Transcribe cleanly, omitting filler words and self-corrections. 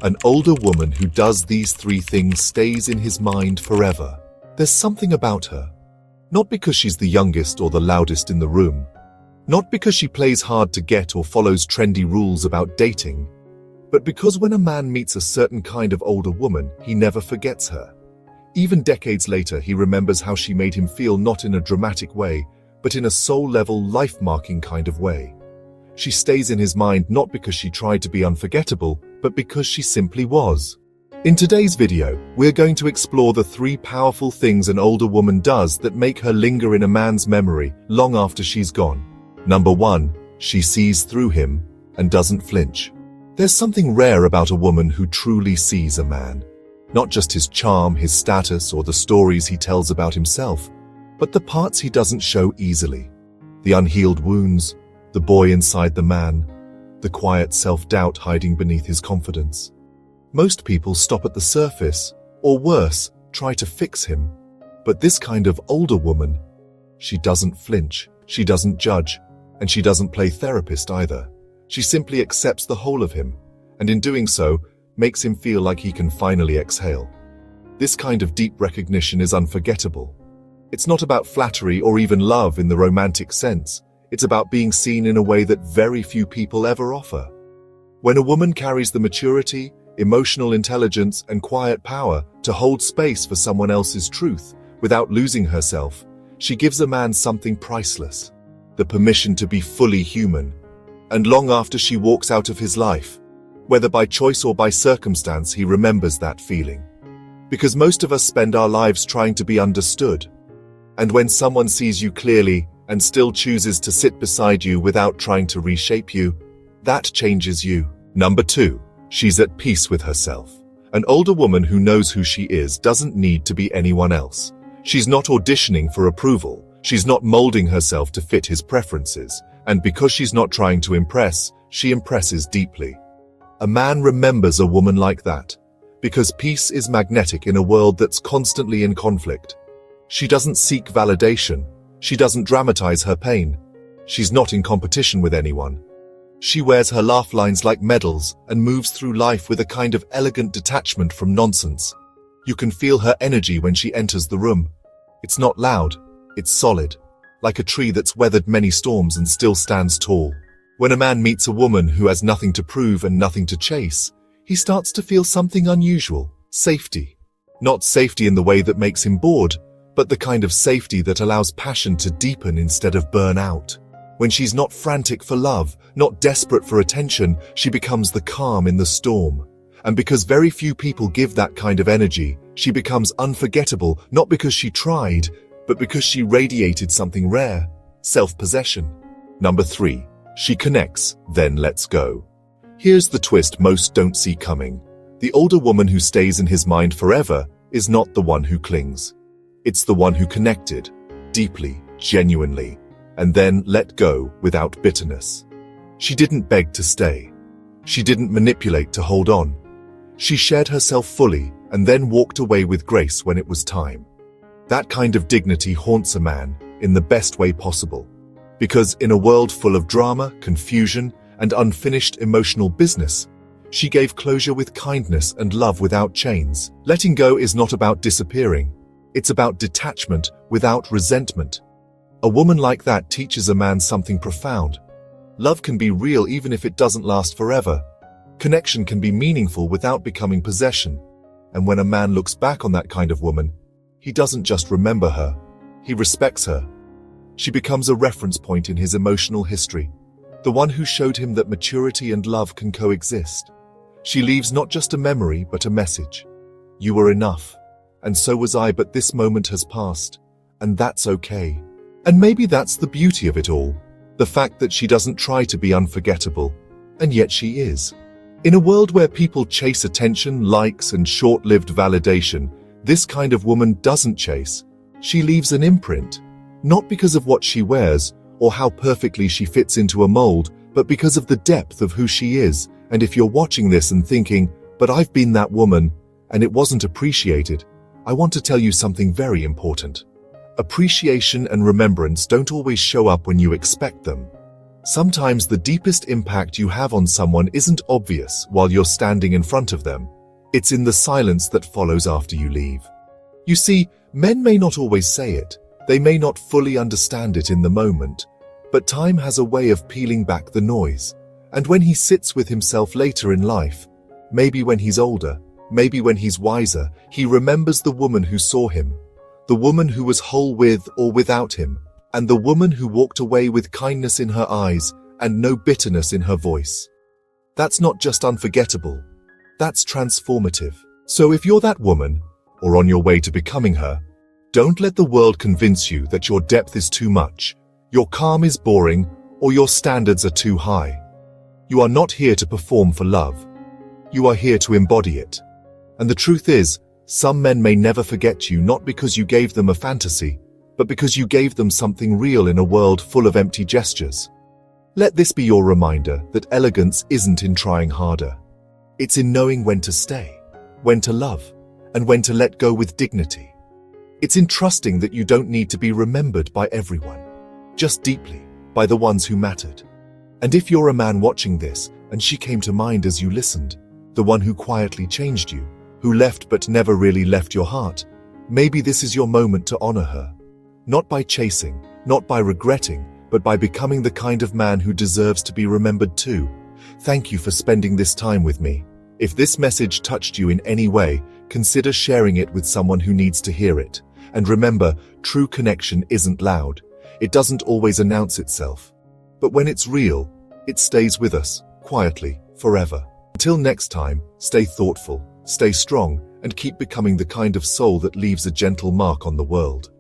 An older woman who does these three things stays in his mind forever. There's something about her. Not because she's the youngest or the loudest in the room. Not because she plays hard to get or follows trendy rules about dating. But because when a man meets a certain kind of older woman, he never forgets her. Even decades later, he remembers how she made him feel, not in a dramatic way, but in a soul-level, life-marking kind of way. She stays in his mind not because she tried to be unforgettable, but because she simply was. In today's video, we're going to explore the 3 powerful things an older woman does that make her linger in a man's memory long after she's gone. Number 1, she sees through him and doesn't flinch. There's something rare about a woman who truly sees a man. Not just his charm, his status, or the stories he tells about himself, but the parts he doesn't show easily. The unhealed wounds, the boy inside the man, the quiet self-doubt hiding beneath his confidence. Most people stop at the surface, or worse, try to fix him. But this kind of older woman, she doesn't flinch, she doesn't judge, and she doesn't play therapist either. She simply accepts the whole of him, and in doing so, makes him feel like he can finally exhale. This kind of deep recognition is unforgettable. It's not about flattery or even love in the romantic sense. It's about being seen in a way that very few people ever offer. When a woman carries the maturity, emotional intelligence, and quiet power to hold space for someone else's truth without losing herself, she gives a man something priceless, the permission to be fully human. And long after she walks out of his life, whether by choice or by circumstance, he remembers that feeling. Because most of us spend our lives trying to be understood. And when someone sees you clearly and still chooses to sit beside you without trying to reshape you, that changes you. Number 2, she's at peace with herself. An older woman who knows who she is doesn't need to be anyone else. She's not auditioning for approval. She's not molding herself to fit his preferences. And because she's not trying to impress, she impresses deeply. A man remembers a woman like that, because peace is magnetic in a world that's constantly in conflict. She doesn't seek validation. She doesn't dramatize her pain. She's not in competition with anyone. She wears her laugh lines like medals and moves through life with a kind of elegant detachment from nonsense. You can feel her energy when she enters the room. It's not loud, it's solid, like a tree that's weathered many storms and still stands tall. When a man meets a woman who has nothing to prove and nothing to chase, he starts to feel something unusual, safety. Not safety in the way that makes him bored, but the kind of safety that allows passion to deepen instead of burn out. When she's not frantic for love, not desperate for attention, she becomes the calm in the storm. And because very few people give that kind of energy, she becomes unforgettable, not because she tried, but because she radiated something rare, self-possession. Number 3, she connects, then lets go. Here's the twist most don't see coming. The older woman who stays in his mind forever is not the one who clings. It's the one who connected, deeply, genuinely, and then let go without bitterness. She didn't beg to stay. She didn't manipulate to hold on. She shared herself fully and then walked away with grace when it was time. That kind of dignity haunts a man in the best way possible. Because in a world full of drama, confusion, and unfinished emotional business, she gave closure with kindness and love without chains. Letting go is not about disappearing. It's about detachment without resentment. A woman like that teaches a man something profound. Love can be real even if it doesn't last forever. Connection can be meaningful without becoming possession. And when a man looks back on that kind of woman, he doesn't just remember her, he respects her. She becomes a reference point in his emotional history, the one who showed him that maturity and love can coexist. She leaves not just a memory, but a message. You were enough, and so was I, but this moment has passed, and that's okay. And maybe that's the beauty of it all, the fact that she doesn't try to be unforgettable, and yet she is. In a world where people chase attention, likes, and short-lived validation, this kind of woman doesn't chase. She leaves an imprint, not because of what she wears or how perfectly she fits into a mold, but because of the depth of who she is. And if you're watching this and thinking, but I've been that woman, and it wasn't appreciated, I want to tell you something very important. Appreciation and remembrance don't always show up when you expect them. Sometimes the deepest impact you have on someone isn't obvious while you're standing in front of them. It's in the silence that follows after you leave. You see, men may not always say it. They may not fully understand it in the moment. But time has a way of peeling back the noise. And when he sits with himself later in life, maybe when he's older, maybe when he's wiser, he remembers the woman who saw him, the woman who was whole with or without him, and the woman who walked away with kindness in her eyes and no bitterness in her voice. That's not just unforgettable. That's transformative. So if you're that woman, or on your way to becoming her, don't let the world convince you that your depth is too much, your calm is boring, or your standards are too high. You are not here to perform for love. You are here to embody it. And the truth is, some men may never forget you not because you gave them a fantasy, but because you gave them something real in a world full of empty gestures. Let this be your reminder that elegance isn't in trying harder. It's in knowing when to stay, when to love, and when to let go with dignity. It's in trusting that you don't need to be remembered by everyone, just deeply, by the ones who mattered. And if you're a man watching this, and she came to mind as you listened, the one who quietly changed you, who left but never really left your heart, maybe this is your moment to honor her. Not by chasing, not by regretting, but by becoming the kind of man who deserves to be remembered too. Thank you for spending this time with me. If this message touched you in any way, consider sharing it with someone who needs to hear it. And remember, true connection isn't loud. It doesn't always announce itself. But when it's real, it stays with us, quietly, forever. Until next time, stay thoughtful, stay strong, and keep becoming the kind of soul that leaves a gentle mark on the world.